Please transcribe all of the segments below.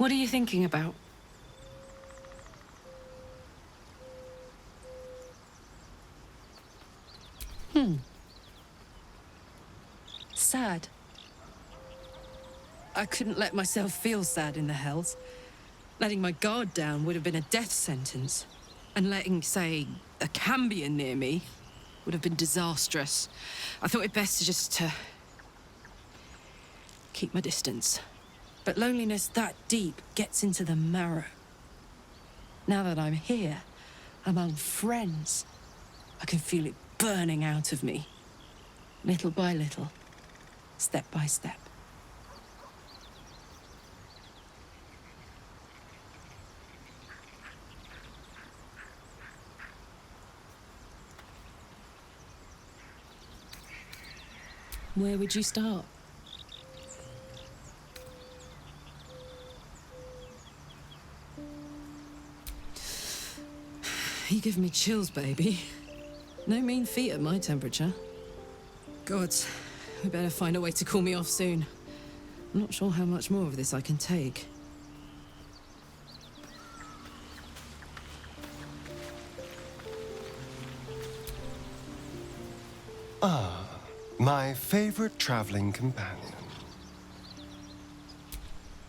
What are you thinking about? Sad. I couldn't let myself feel sad in the Hells. Letting my guard down would have been a death sentence. And letting, say, a Cambion near me would have been disastrous. I thought it best to just keep my distance. But loneliness that deep gets into the marrow. Now that I'm here, among friends, I can feel it burning out of me. Little by little, step by step. Where would you start? You give me chills, baby. No mean feat at my temperature. Gods, we better find a way to cool me off soon. I'm not sure how much more of this I can take. My favorite traveling companion.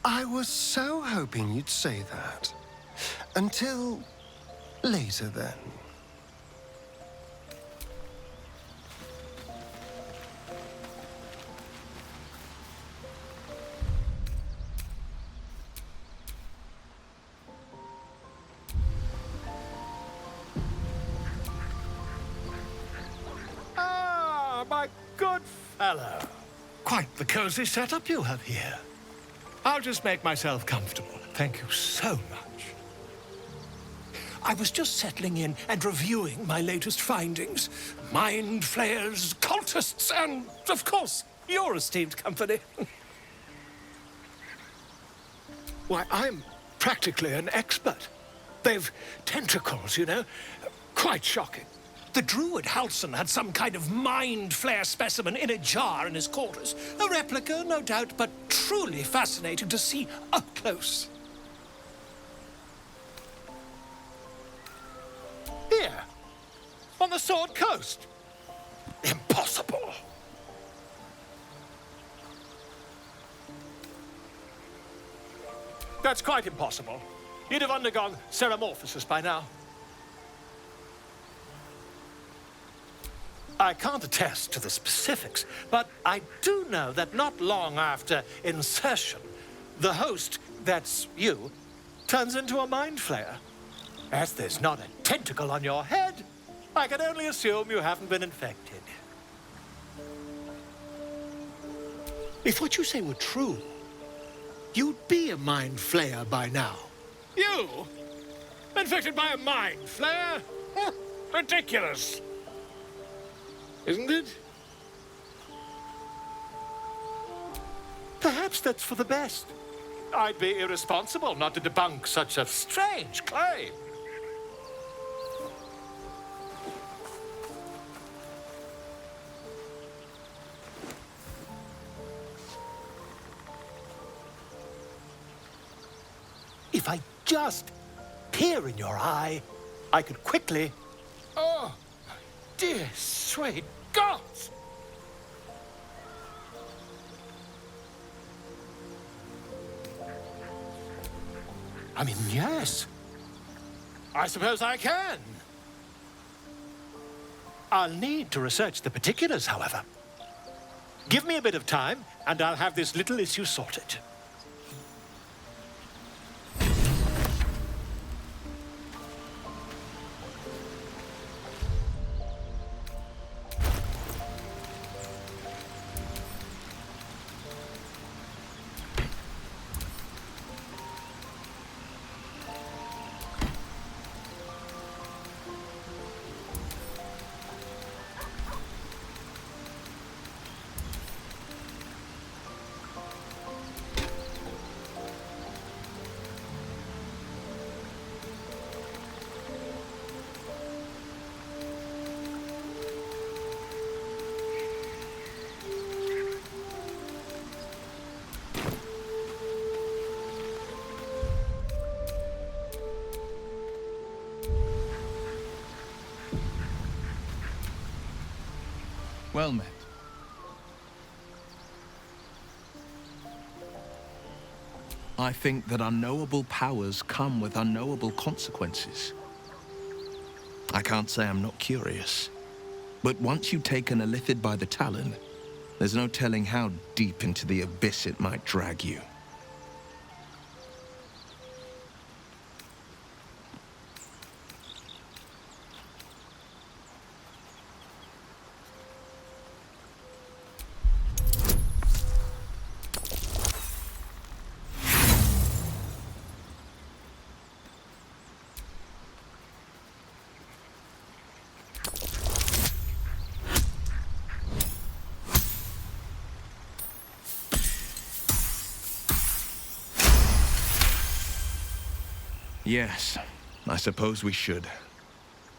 I was so hoping you'd say that. Until later, then. My good fellow. Quite the cozy setup you have here. I'll just make myself comfortable. Thank you so much. I was just settling in and reviewing my latest findings. Mind flayers, cultists, and, of course, your esteemed company. Why, I'm practically an expert. They've tentacles, you know. Quite shocking. The druid Halson had some kind of mind flayer specimen in a jar in his quarters. A replica, no doubt, but truly fascinating to see up close. Here, on the Sword Coast. Impossible. That's quite impossible. You'd have undergone ceramorphosis by now. I can't attest to the specifics, but I do know that not long after insertion, the host, that's you, turns into a mind flayer. As there's not a tentacle on your head, I can only assume you haven't been infected. If what you say were true, you'd be a mind flayer by now. You? Infected by a mind flayer? Ridiculous. Isn't it? Perhaps that's for the best. I'd be irresponsible not to debunk such a strange claim. If I just peer in your eye, I could quickly... Oh, dear sweet gods! I mean, yes. I suppose I can. I'll need to research the particulars, however. Give me a bit of time, and I'll have this little issue sorted. Well met. I think that unknowable powers come with unknowable consequences. I can't say I'm not curious, but once you've taken a lithid by the talon, there's no telling how deep into the abyss it might drag you. Yes, I suppose we should.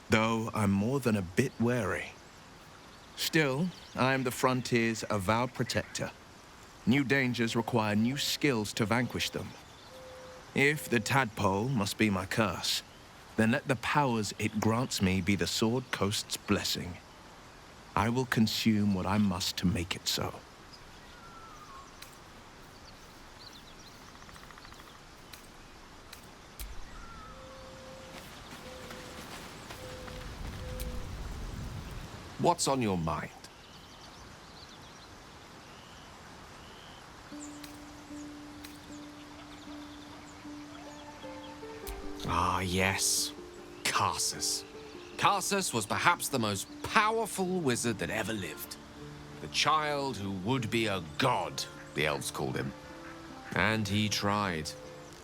Though I'm more than a bit wary. Still, I am the frontier's avowed protector. New dangers require new skills to vanquish them. If the tadpole must be my curse, then let the powers it grants me be the Sword Coast's blessing. I will consume what I must to make it so. What's on your mind? Ah, yes. Karsus. Karsus was perhaps the most powerful wizard that ever lived. The child who would be a god, the elves called him. And he tried.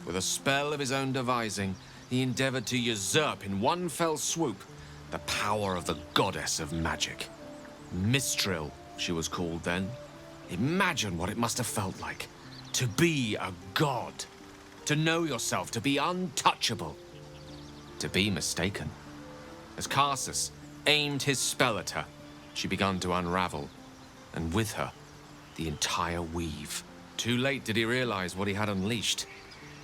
With a spell of his own devising, he endeavored to usurp in one fell swoop the power of the goddess of magic. Mistral, she was called then. Imagine what it must have felt like. To be a god. To know yourself, to be untouchable. To be mistaken. As Karsus aimed his spell at her, she began to unravel. And with her, the entire weave. Too late did he realize what he had unleashed.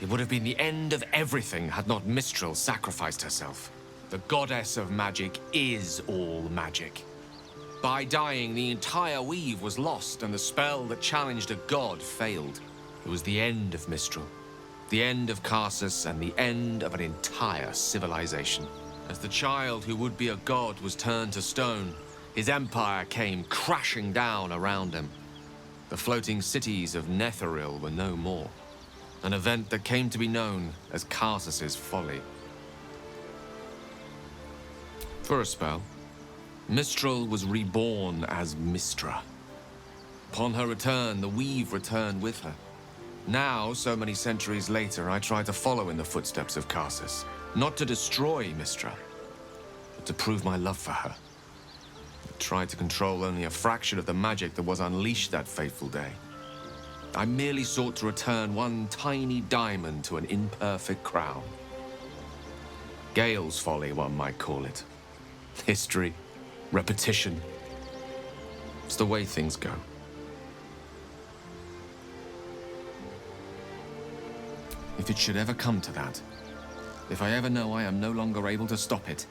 It would have been the end of everything had not Mistral sacrificed herself. The goddess of magic is all magic. By dying, the entire weave was lost, and the spell that challenged a god failed. It was the end of Mistral, the end of Karsus, and the end of an entire civilization. As the child who would be a god was turned to stone, his empire came crashing down around him. The floating cities of Netheril were no more, an event that came to be known as Karsus's folly. For a spell, Mistral was reborn as Mistra. Upon her return, the weave returned with her. Now, so many centuries later, I try to follow in the footsteps of Karsus. Not to destroy Mistra, but to prove my love for her. I tried to control only a fraction of the magic that was unleashed that fateful day. I merely sought to return one tiny diamond to an imperfect crown. Gale's folly, one might call it. History, repetition. It's the way things go. If it should ever come to that, if I ever know I am no longer able to stop it,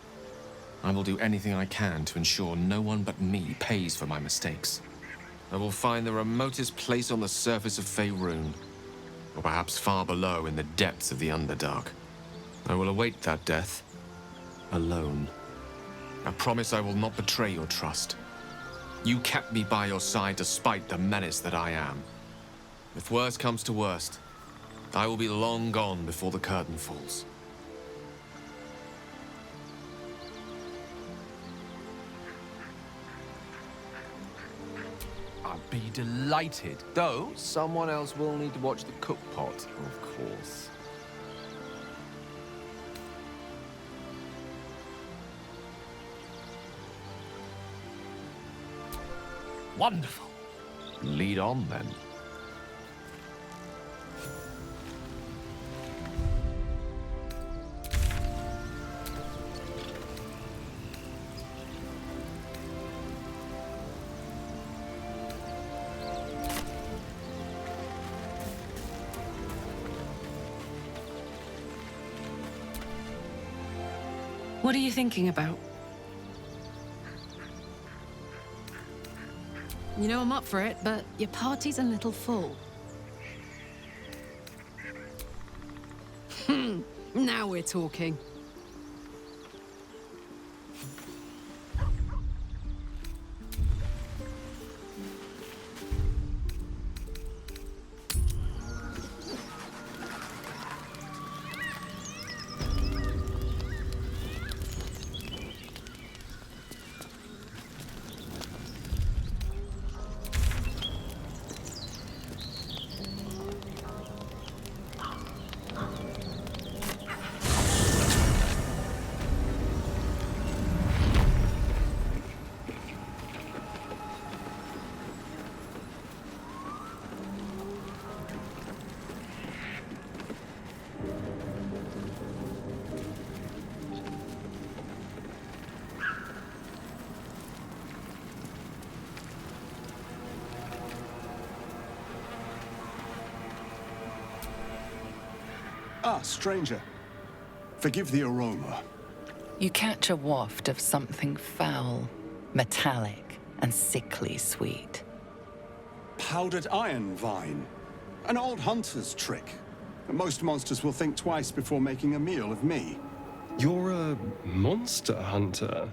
I will do anything I can to ensure no one but me pays for my mistakes. I will find the remotest place on the surface of Faerun, or perhaps far below in the depths of the Underdark. I will await that death, alone. I promise I will not betray your trust. You kept me by your side despite the menace that I am. If worst comes to worst, I will be long gone before the curtain falls. I'd be delighted, though someone else will need to watch the cookpot, of course. Wonderful. Lead on, then. What are you thinking about? You know I'm up for it, but your party's a little full. Now we're talking. Ah, stranger. Forgive the aroma. You catch a waft of something foul, metallic, and sickly sweet. Powdered iron vine. An old hunter's trick. Most monsters will think twice before making a meal of me. You're a monster hunter.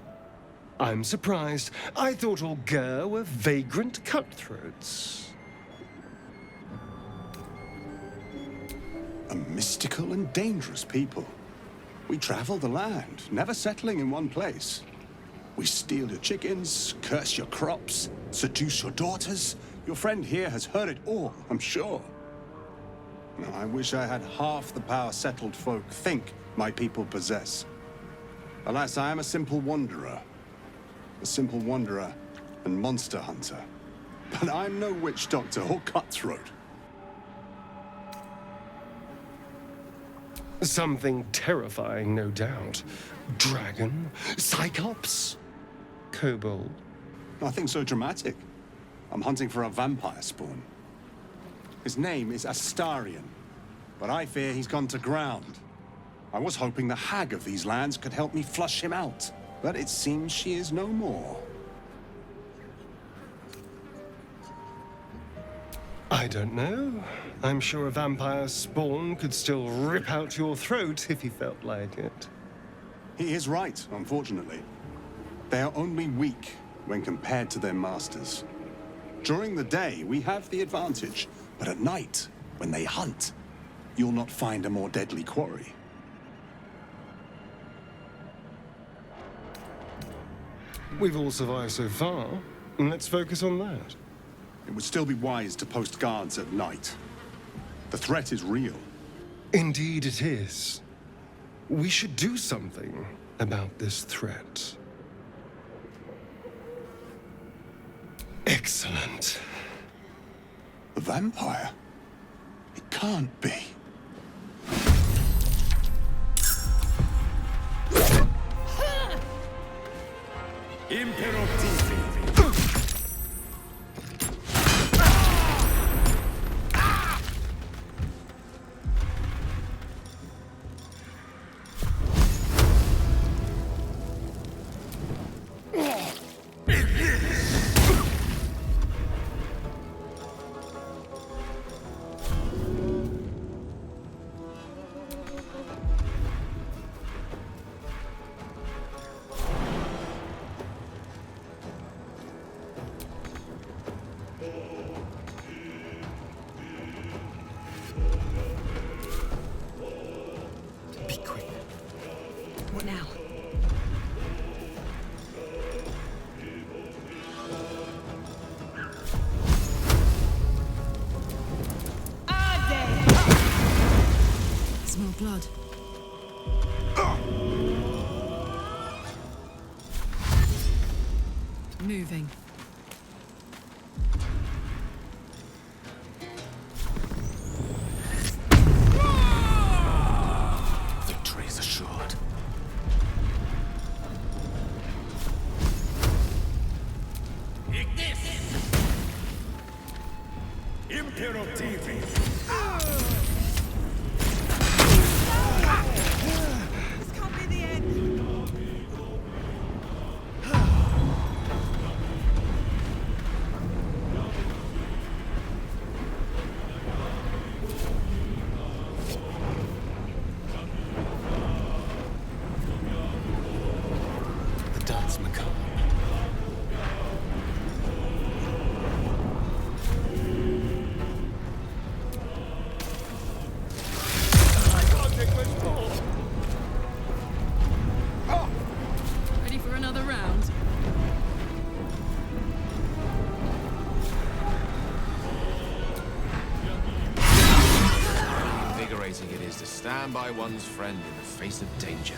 I'm surprised. I thought all Ger were vagrant cutthroats. A mystical and dangerous people. We travel the land, never settling in one place. We steal your chickens, curse your crops, seduce your daughters. Your friend here has heard it all, I'm sure. Now, I wish I had half the power settled folk think my people possess. Alas, I am a simple wanderer. A simple wanderer and monster hunter. But I'm no witch doctor or cutthroat. Something terrifying, no doubt. Dragon? Cyclops? Kobold? Nothing so dramatic. I'm hunting for a vampire spawn. His name is Astarion, but I fear he's gone to ground. I was hoping the hag of these lands could help me flush him out, but it seems she is no more. I don't know. I'm sure a vampire spawn could still rip out your throat if he felt like it. He is right, unfortunately. They are only weak when compared to their masters. During the day, we have the advantage, but at night, when they hunt, you'll not find a more deadly quarry. We've all survived so far. Let's focus on that. It would still be wise to post guards at night. The threat is real. Indeed it is. We should do something about this threat. Excellent. A vampire? It can't be. Be quick. What now? Smell blood. Moving. Victory is assured. fascinating it is to stand by one's friend in the face of danger.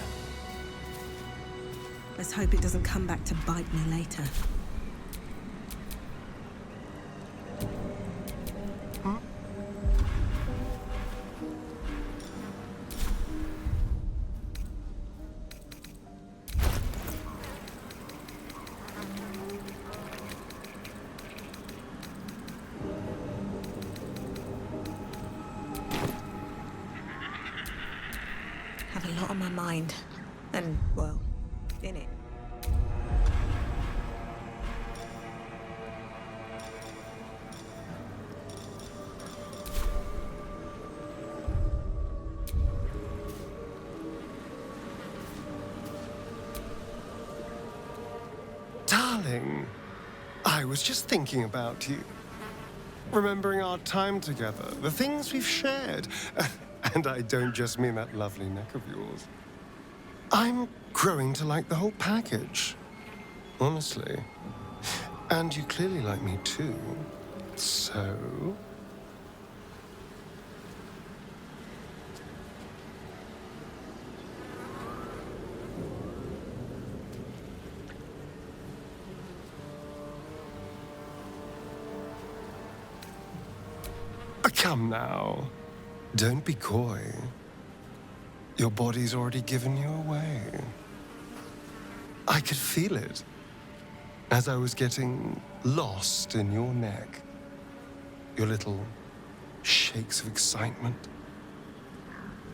Let's hope it doesn't come back to bite me later. Have a lot on my mind. And, well, in it. Darling, I was just thinking about you. Remembering our time together, the things we've shared. And I don't just mean that lovely neck of yours. I'm growing to like the whole package. Honestly. And you clearly like me too. So... Come now. Don't be coy. Your body's already given you away. I could feel it as I was getting lost in your neck. Your little shakes of excitement.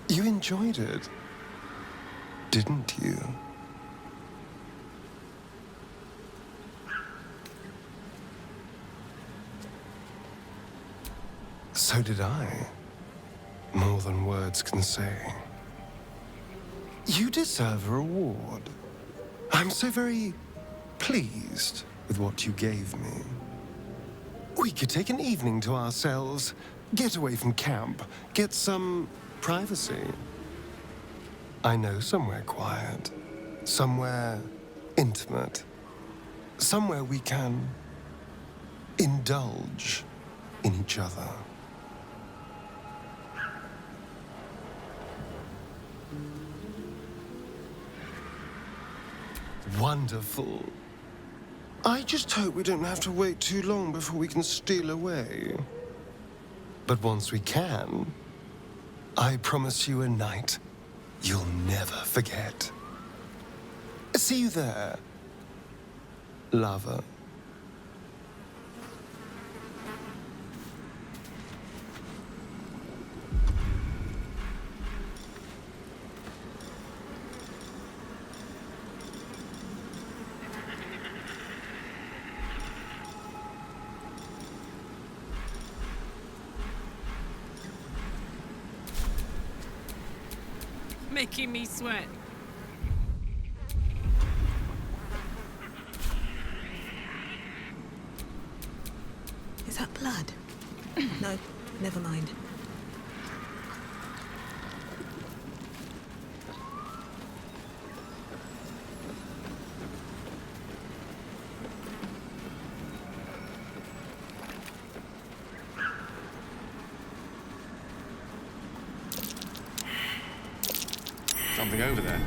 You enjoyed it, didn't you? So did I. More than words can say. You deserve a reward. I'm so very pleased with what you gave me. We could take an evening to ourselves, get away from camp, get some privacy. I know somewhere quiet, somewhere intimate, somewhere we can indulge in each other. Wonderful. I just hope we don't have to wait too long before we can steal away. But once we can, I promise you a night you'll never forget. See you there, lover. Making me sweat. Is that blood? No, never mind. Something over there.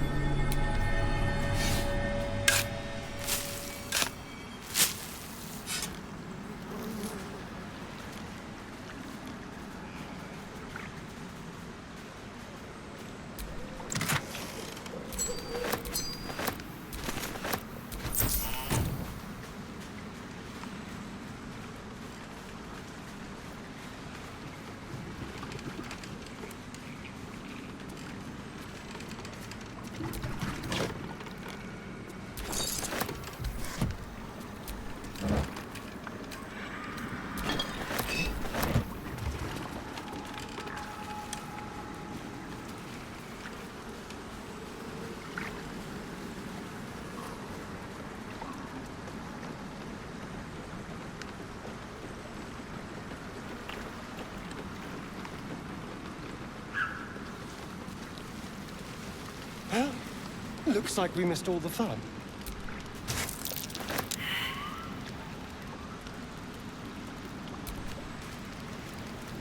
Looks like we missed all the fun.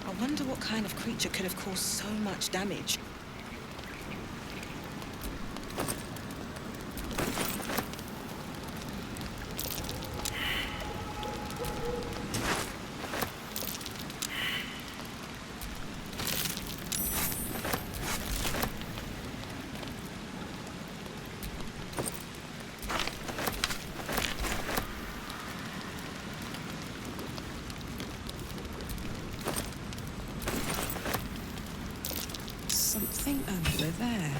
I wonder what kind of creature could have caused so much damage. Something over there.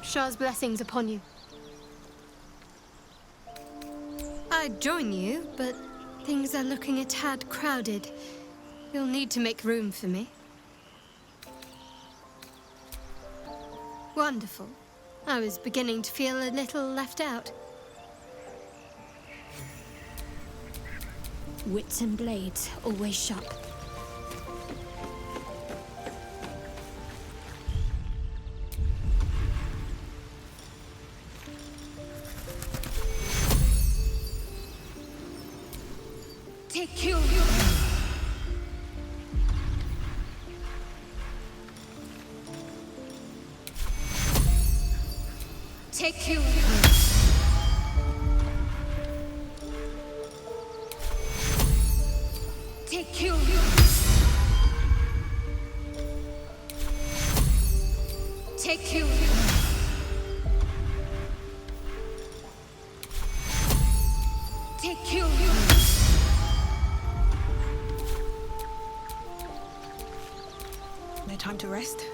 Shah's blessings upon you. I'd join you, but things are looking a tad crowded. You'll need to make room for me. Wonderful. I was beginning to feel a little left out. Wits and blades, always sharp. Take you. Take you. Take you. Take you. Take you. No time to rest.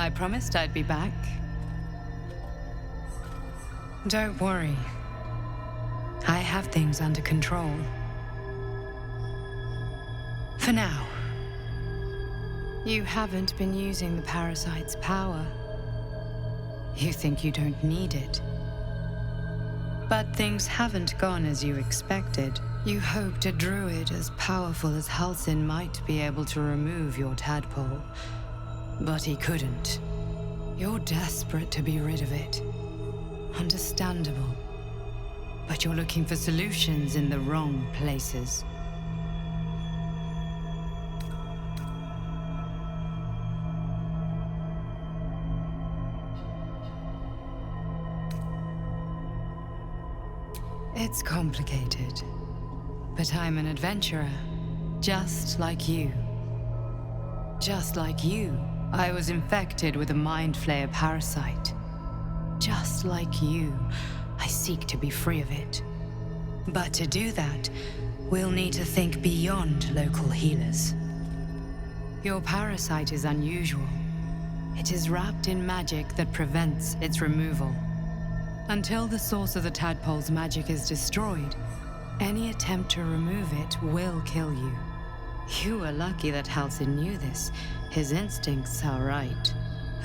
I promised I'd be back. Don't worry. I have things under control. For now. You haven't been using the parasite's power. You think you don't need it. But things haven't gone as you expected. You hoped a druid as powerful as Halsin might be able to remove your tadpole. But he couldn't. You're desperate to be rid of it. Understandable. But you're looking for solutions in the wrong places. It's complicated. But I'm an adventurer, just like you. Just like you, I was infected with a Mind Flayer parasite. Just like you, I seek to be free of it. But to do that, we'll need to think beyond local healers. Your parasite is unusual. It is wrapped in magic that prevents its removal. Until the source of the tadpole's magic is destroyed, any attempt to remove it will kill you. You were lucky that Halsin knew this. His instincts are right.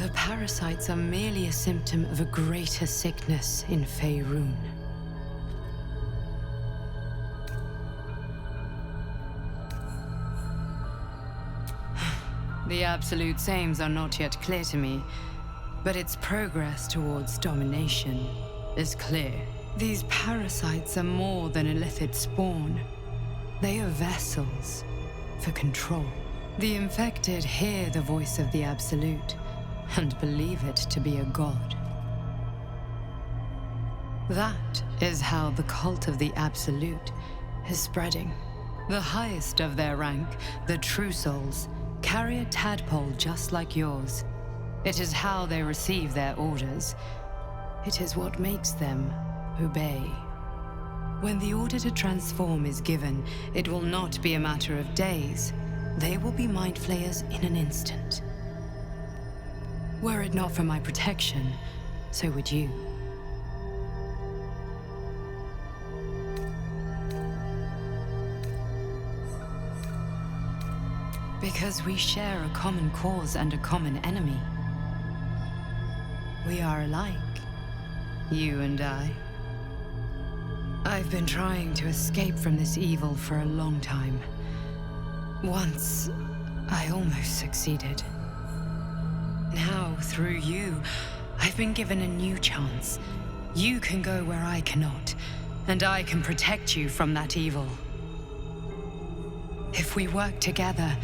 The parasites are merely a symptom of a greater sickness in Faerun. The absolute aims are not yet clear to me, but its progress towards domination is clear. These parasites are more than illithid spawn. They are vessels for control. The infected hear the voice of the Absolute and believe it to be a god. That is how the cult of the Absolute is spreading. The highest of their rank, the True Souls, carry a tadpole just like yours. It is how they receive their orders. It is what makes them obey. When the order to transform is given, it will not be a matter of days. They will be Mind Flayers in an instant. Were it not for my protection, so would you. Because we share a common cause and a common enemy. We are alike, you and I. I've been trying to escape from this evil for a long time. Once, I almost succeeded. Now, through you, I've been given a new chance. You can go where I cannot, and I can protect you from that evil. If we work together,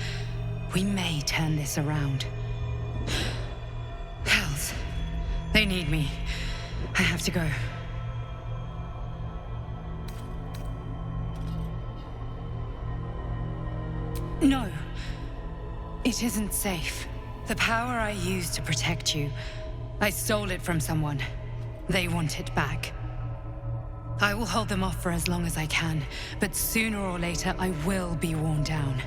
we may turn this around. Hells, they need me. I have to go. No, it isn't safe. The power I used to protect you, I stole it from someone. They want it back. I will hold them off for as long as I can, but sooner or later I will be worn down.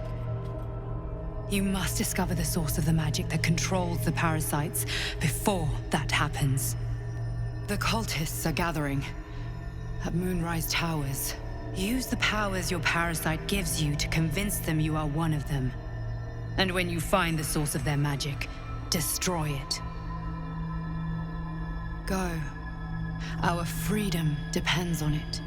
You must discover the source of the magic that controls the parasites before that happens. The cultists are gathering at Moonrise Towers. Use the powers your parasite gives you to convince them you are one of them. And when you find the source of their magic, destroy it. Go. Our freedom depends on it.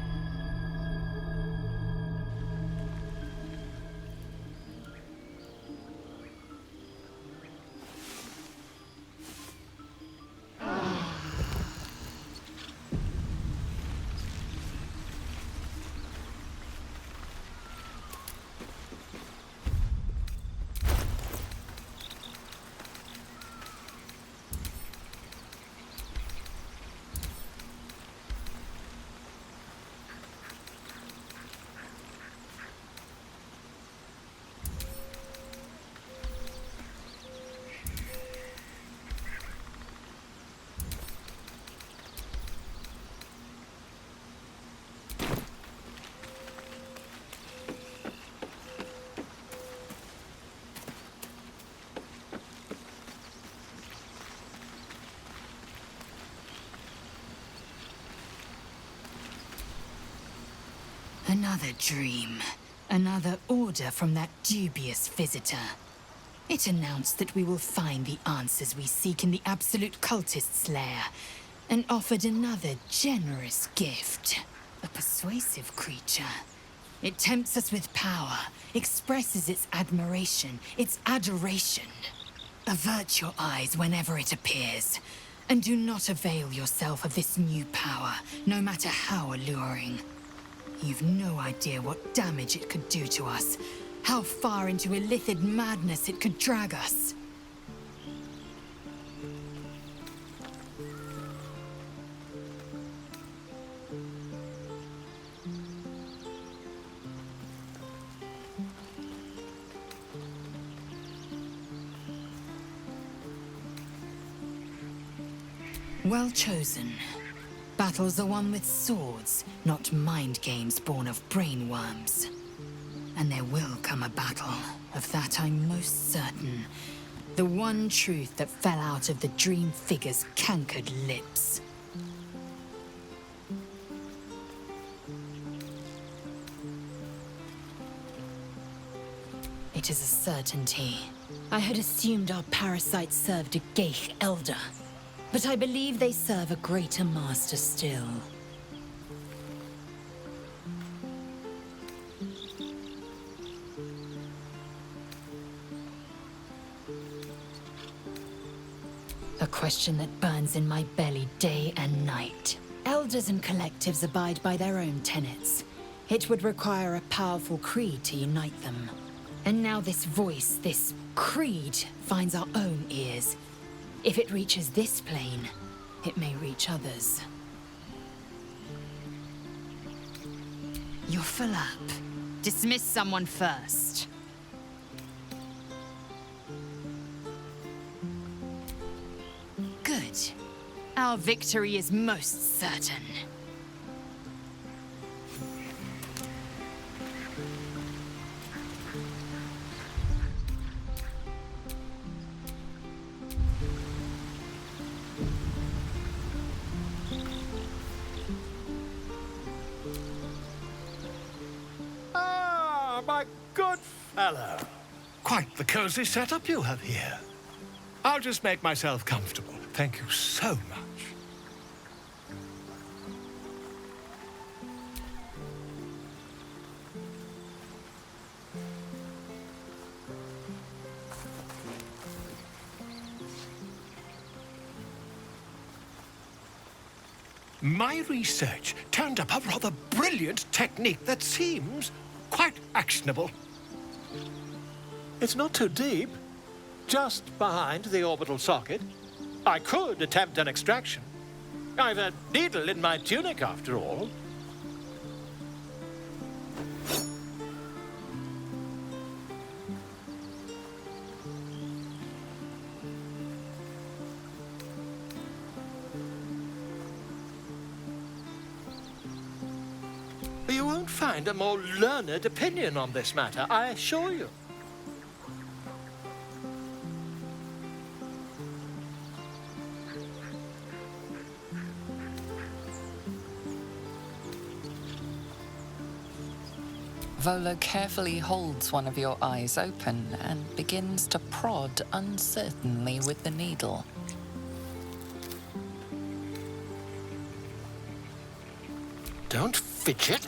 Another dream. Another order from that dubious visitor. It announced that we will find the answers we seek in the Absolute Cultist's lair, and offered another generous gift. A persuasive creature. It tempts us with power, expresses its admiration, its adoration. Avert your eyes whenever it appears, and do not avail yourself of this new power, no matter how alluring. You've no idea what damage it could do to us, how far into illithid madness it could drag us. Well chosen. Battles are won with swords, not mind games born of brainworms. And there will come a battle, of that I'm most certain. The one truth that fell out of the dream figure's cankered lips. It is a certainty. I had assumed our parasites served a Geich elder. But I believe they serve a greater master still. A question that burns in my belly day and night. Elders and collectives abide by their own tenets. It would require a powerful creed to unite them. And now this voice, this creed, finds our own ears. If it reaches this plane, it may reach others. You're full up. Dismiss someone first. Good. Our victory is most certain. My good fellow. Quite the cozy setup you have here. I'll just make myself comfortable. Thank you so much. My research turned up a rather brilliant technique that seems quite actionable. It's not too deep, just behind the orbital socket. I could attempt an extraction. I've a needle in my tunic, after all. You won't find a more learned opinion on this matter, I assure you. Volo carefully holds one of your eyes open and begins to prod uncertainly with the needle. Don't fidget.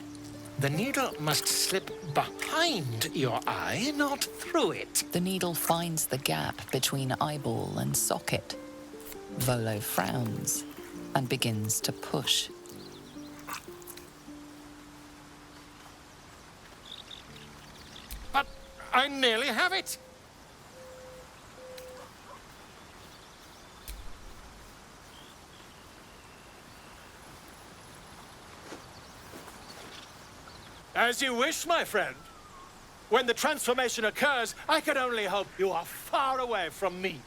The needle must slip behind your eye, not through it. The needle finds the gap between eyeball and socket. Volo frowns and begins to push. But I nearly have it. As you wish, my friend. When the transformation occurs, I can only hope you are far away from me.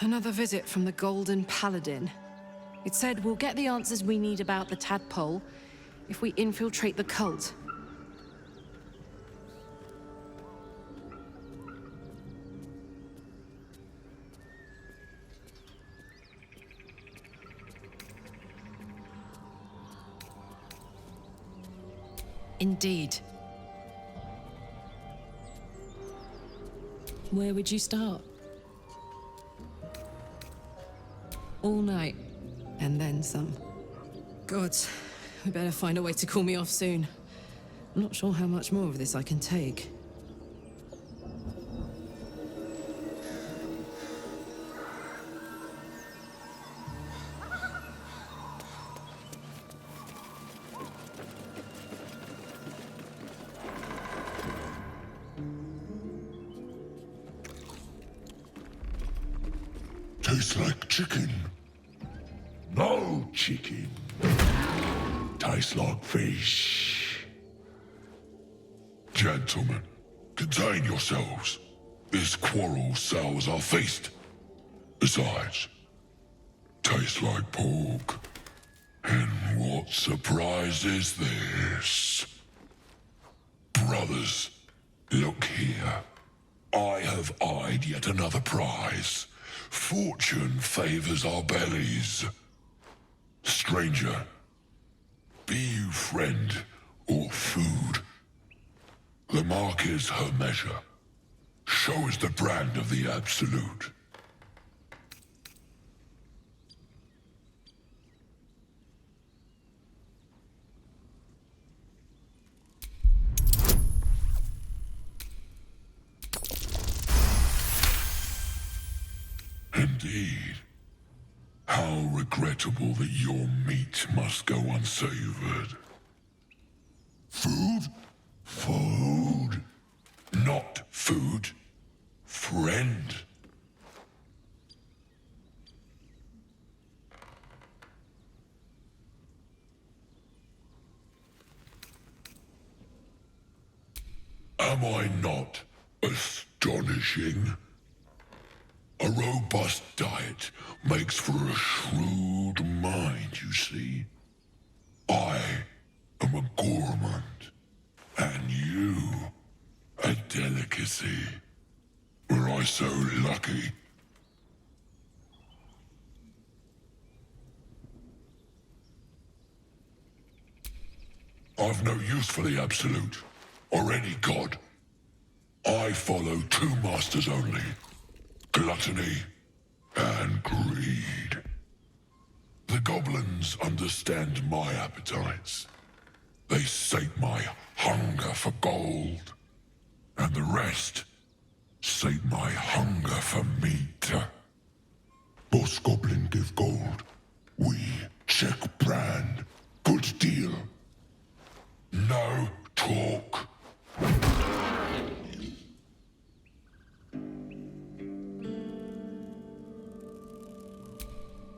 Another visit from the Golden Paladin. It said we'll get the answers we need about the tadpole if we infiltrate the cult. Indeed. Where would you start? All night, and then some. God, we better find a way to cool me off soon. I'm not sure how much more of this I can take. Tastes like chicken. No chicken. Tastes like fish. Gentlemen, contain yourselves. This quarrel sours our feast. Besides, tastes like pork. And what surprise is this? Brothers, look here. I have eyed yet another prize. Fortune favors our bellies. Stranger, be you friend or food. The mark is her measure. Show us the brand of the absolute. Indeed. How regrettable that your meat must go unsavored. Food? Food. Not food. Friend. Am I not astonishing? A robust diet makes for a shrewd mind, you see. I am a gourmand, and you a delicacy. Were I so lucky? I've no use for the Absolute, or any god. I follow two masters only. Gluttony and greed. The goblins understand my appetites. They sate my hunger for gold. And the rest sate my hunger for meat. Boss Goblin give gold. We check brand. Good deal. No talk.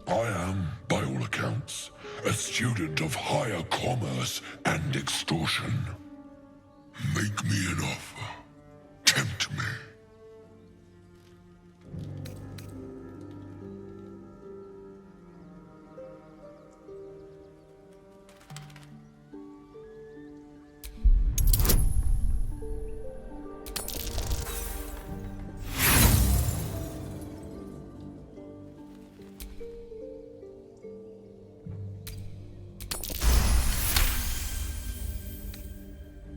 I am, by all accounts, a student of higher commerce and extortion. Make me an offer. Tempt me.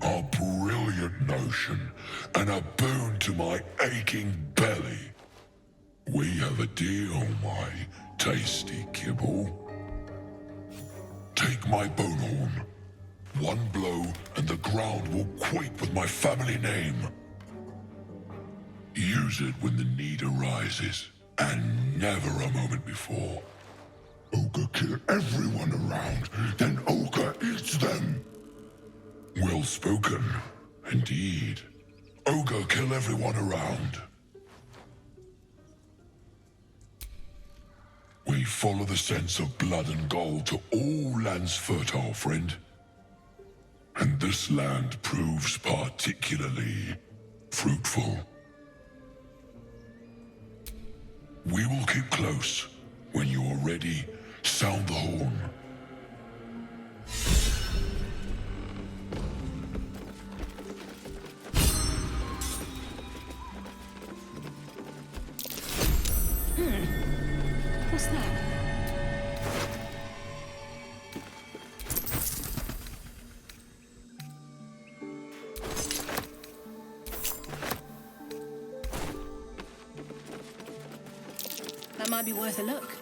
A brilliant notion, and a boon to my aching belly. We have a deal, my tasty kibble. Take my bone horn. One blow, and the ground will quake with my family name. Use it when the need arises, and never a moment before. Ogre kill everyone around, then Ogre eats them. Well spoken, indeed. Ogre kill everyone around. We follow the sense of blood and gold to all lands fertile, friend. And this land proves particularly fruitful. We will keep close. When you are ready, sound the horn. What's that? That might be worth a look.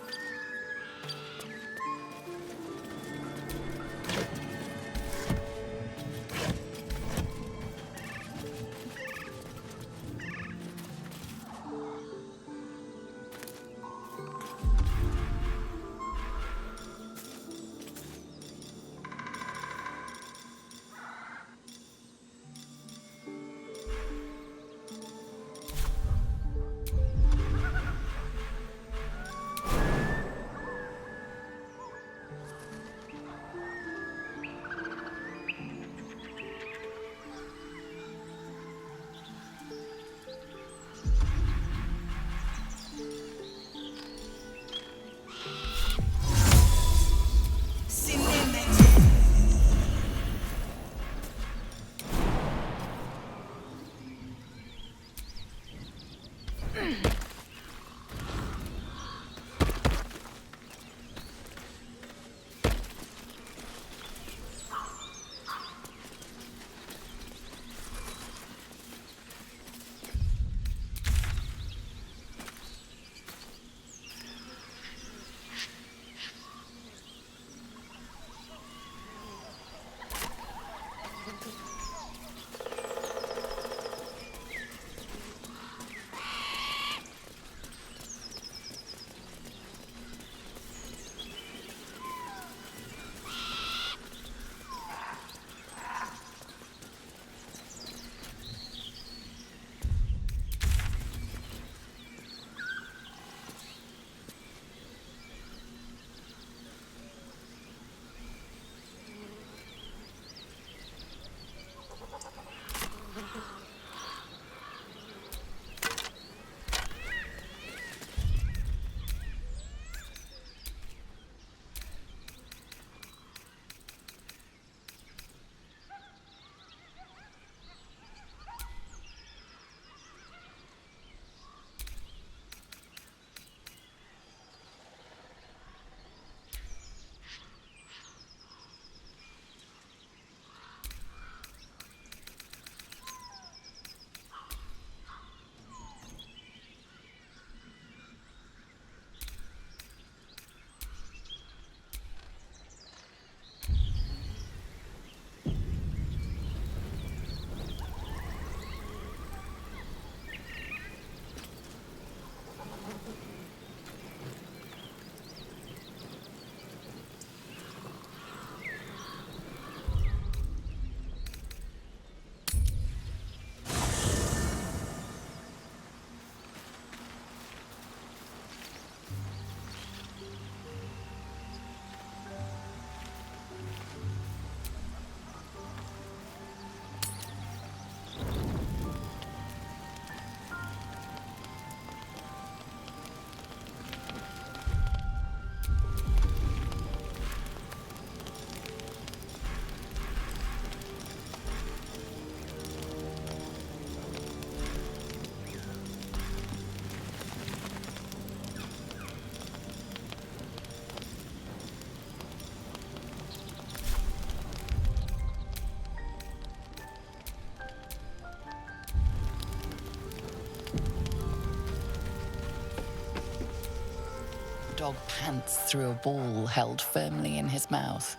Dog pants through a ball held firmly in his mouth.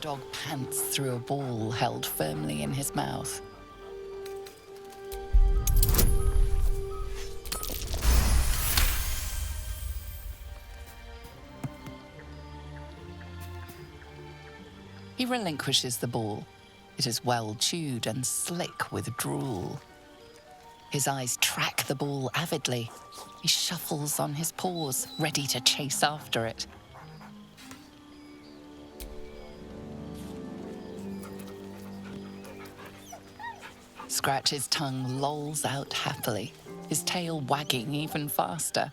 Dog pants through a ball held firmly in his mouth. He relinquishes the ball. It is well chewed and slick with drool. His eyes track the ball avidly. He shuffles on his paws, ready to chase after it. Scratch's tongue lolls out happily, his tail wagging even faster.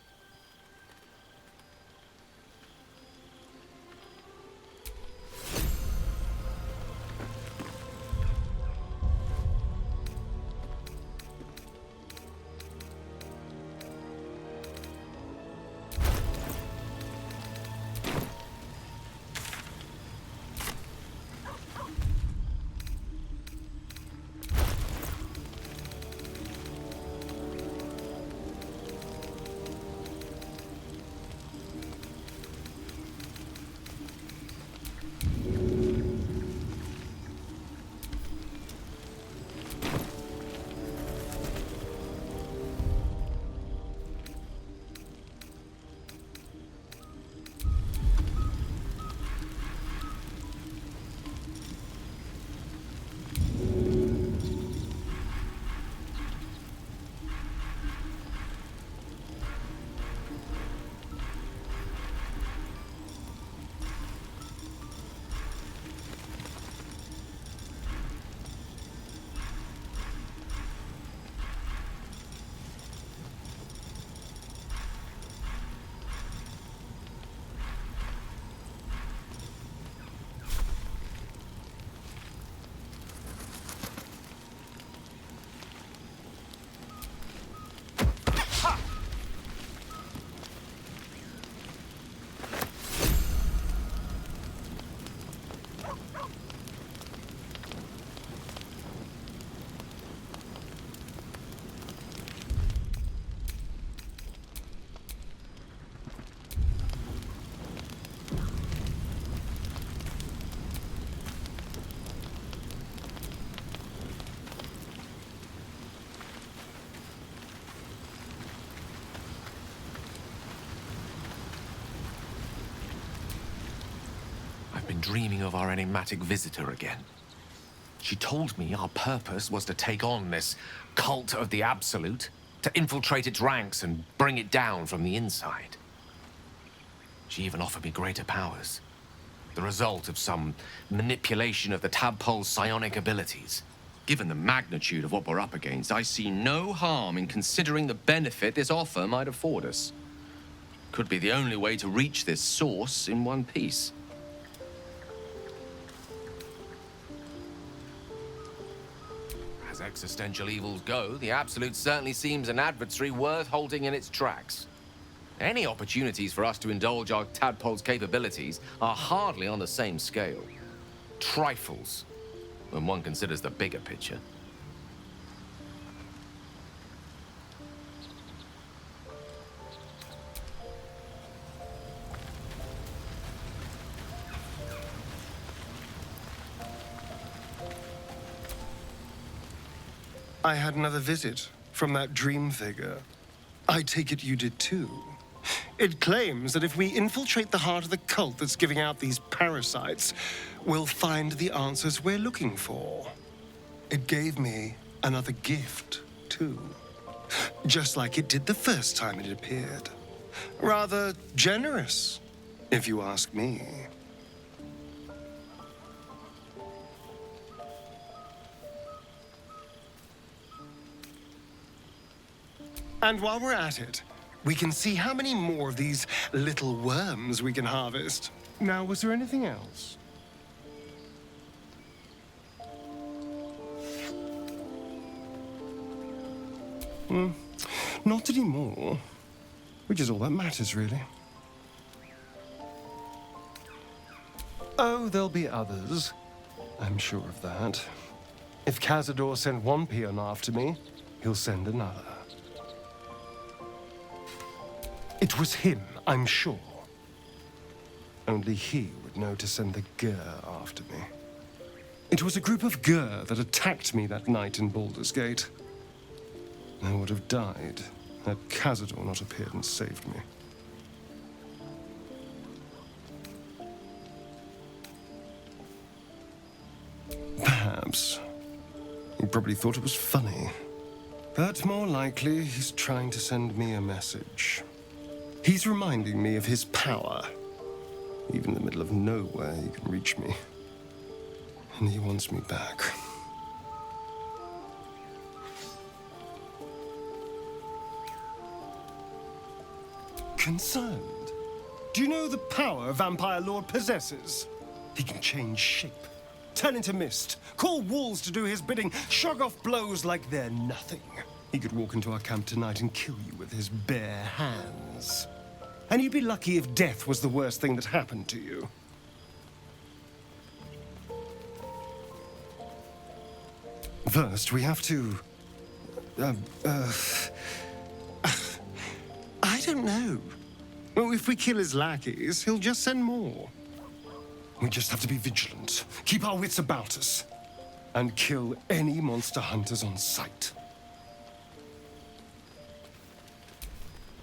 Been dreaming of our enigmatic visitor again. She told me our purpose was to take on this cult of the Absolute, to infiltrate its ranks and bring it down from the inside. She even offered me greater powers, the result of some manipulation of the tadpole's psionic abilities. Given the magnitude of what we're up against, I see no harm in considering the benefit this offer might afford us. Could be the only way to reach this source in one piece. As existential evils go, the Absolute certainly seems an adversary worth halting in its tracks. Any opportunities for us to indulge our tadpole's capabilities are hardly on the same scale. Trifles, when one considers the bigger picture. I had another visit from that dream figure. I take it you did too. It claims that if we infiltrate the heart of the cult that's giving out these parasites, we'll find the answers we're looking for. It gave me another gift, too. Just like it did the first time it appeared. Rather generous, if you ask me. And while we're at it, we can see how many more of these little worms we can harvest. Now, was there anything else? Not anymore. Which is all that matters, really. Oh, there'll be others. I'm sure of that. If Cazador sent one peon after me, he'll send another. It was him, I'm sure. Only he would know to send the Gur after me. It was a group of Gur that attacked me that night in Baldur's Gate. I would have died had Cazador not appeared and saved me. Perhaps. He probably thought it was funny. But more likely, he's trying to send me a message. He's reminding me of his power. Even in the middle of nowhere, he can reach me. And he wants me back. concerned? Do you know the power Vampire Lord possesses? He can change shape, turn into mist, call walls to do his bidding, shrug off blows like they're nothing. He could walk into our camp tonight and kill you with his bare hands. And you'd be lucky if death was the worst thing that happened to you. First, we have to... I don't know. Well, if we kill his lackeys, he'll just send more. We just have to be vigilant, keep our wits about us, and kill any monster hunters on sight.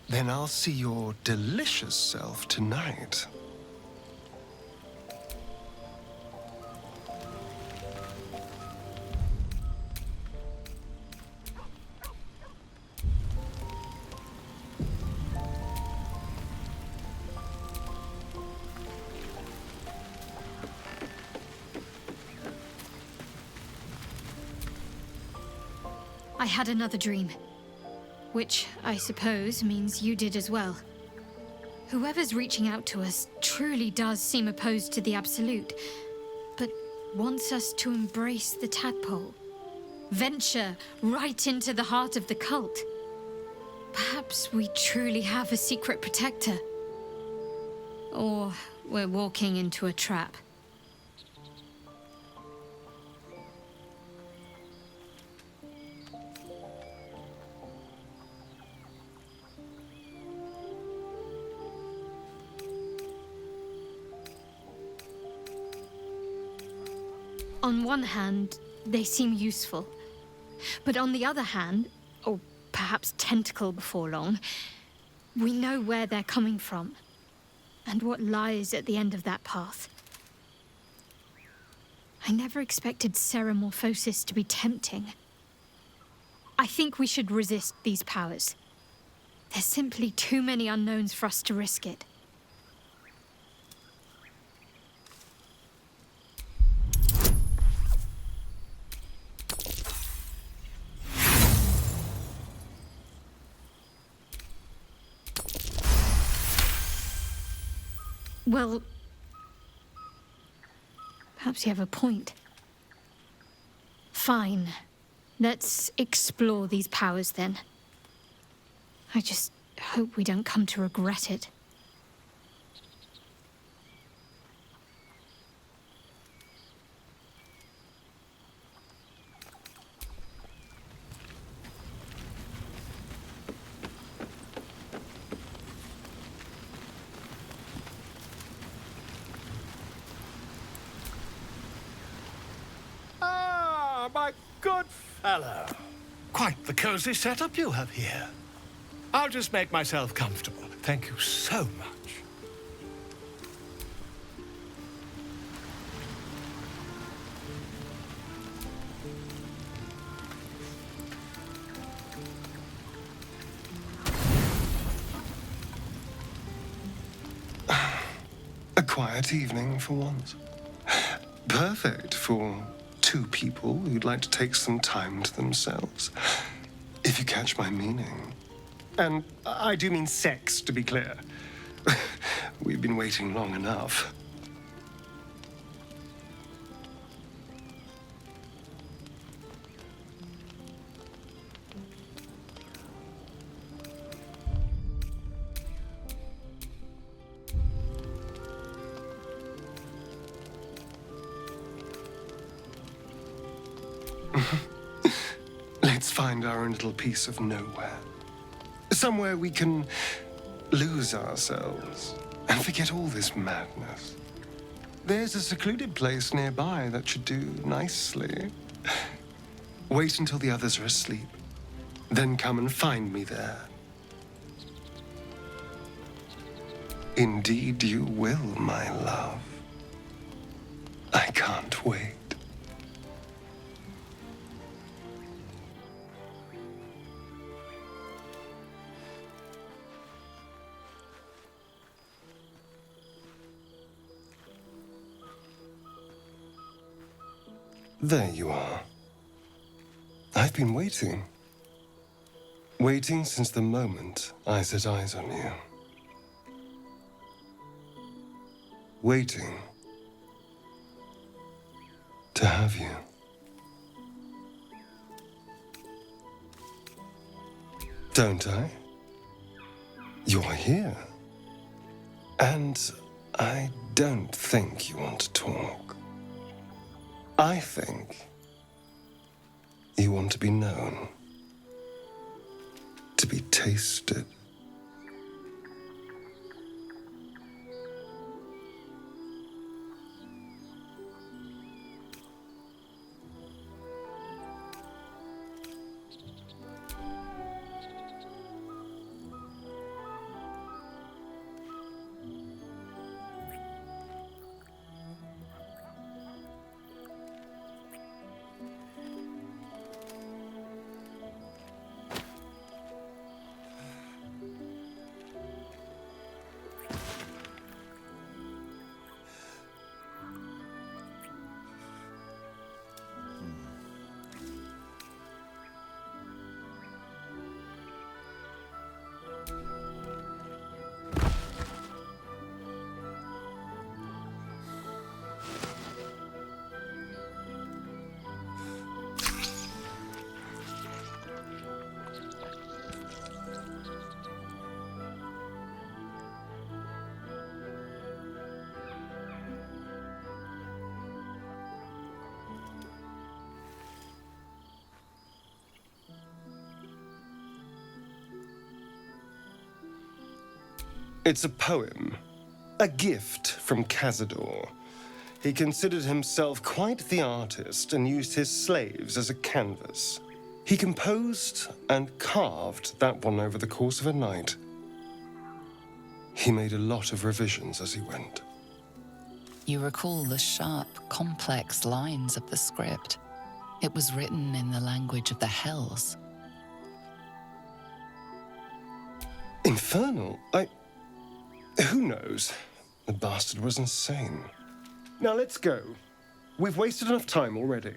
Then I'll see your delicious self tonight. I had another dream. Which, I suppose, means you did as well. Whoever's reaching out to us truly does seem opposed to the Absolute, but wants us to embrace the tadpole. Venture right into the heart of the cult. Perhaps we truly have a secret protector. Or we're walking into a trap. On one hand, they seem useful. But on the other hand, or perhaps tentacle before long, we know where they're coming from, and what lies at the end of that path. I never expected ceremorphosis to be tempting. I think we should resist these powers. There's simply too many unknowns for us to risk it. Well, perhaps you have a point. Fine. Let's explore these powers then. I just hope we don't come to regret it. My good fellow. Quite the cozy setup you have here. I'll just make myself comfortable. Thank you so much. A quiet evening for once. Perfect for two people who'd like to take some time to themselves. If you catch my meaning. And I do mean sex, to be clear. We've been waiting long enough. Let's find our own little piece of nowhere. Somewhere we can lose ourselves and forget all this madness. There's a secluded place nearby that should do nicely. Wait until the others are asleep, then come and find me there. Indeed you will, my love. I can't wait. There you are. I've been waiting. Waiting since the moment I set eyes on you. waiting to have you. Don't I? You're here. And I don't think you want to talk. I think you want to be known, to be tasted. It's a poem, a gift from Cazador. He considered himself quite the artist and used his slaves as a canvas. He composed and carved that one over the course of a night. He made a lot of revisions as he went. You recall the sharp, complex lines of the script. It was written in the language of the Hells. Infernal? Who knows? The bastard was insane. Now let's go. We've wasted enough time already.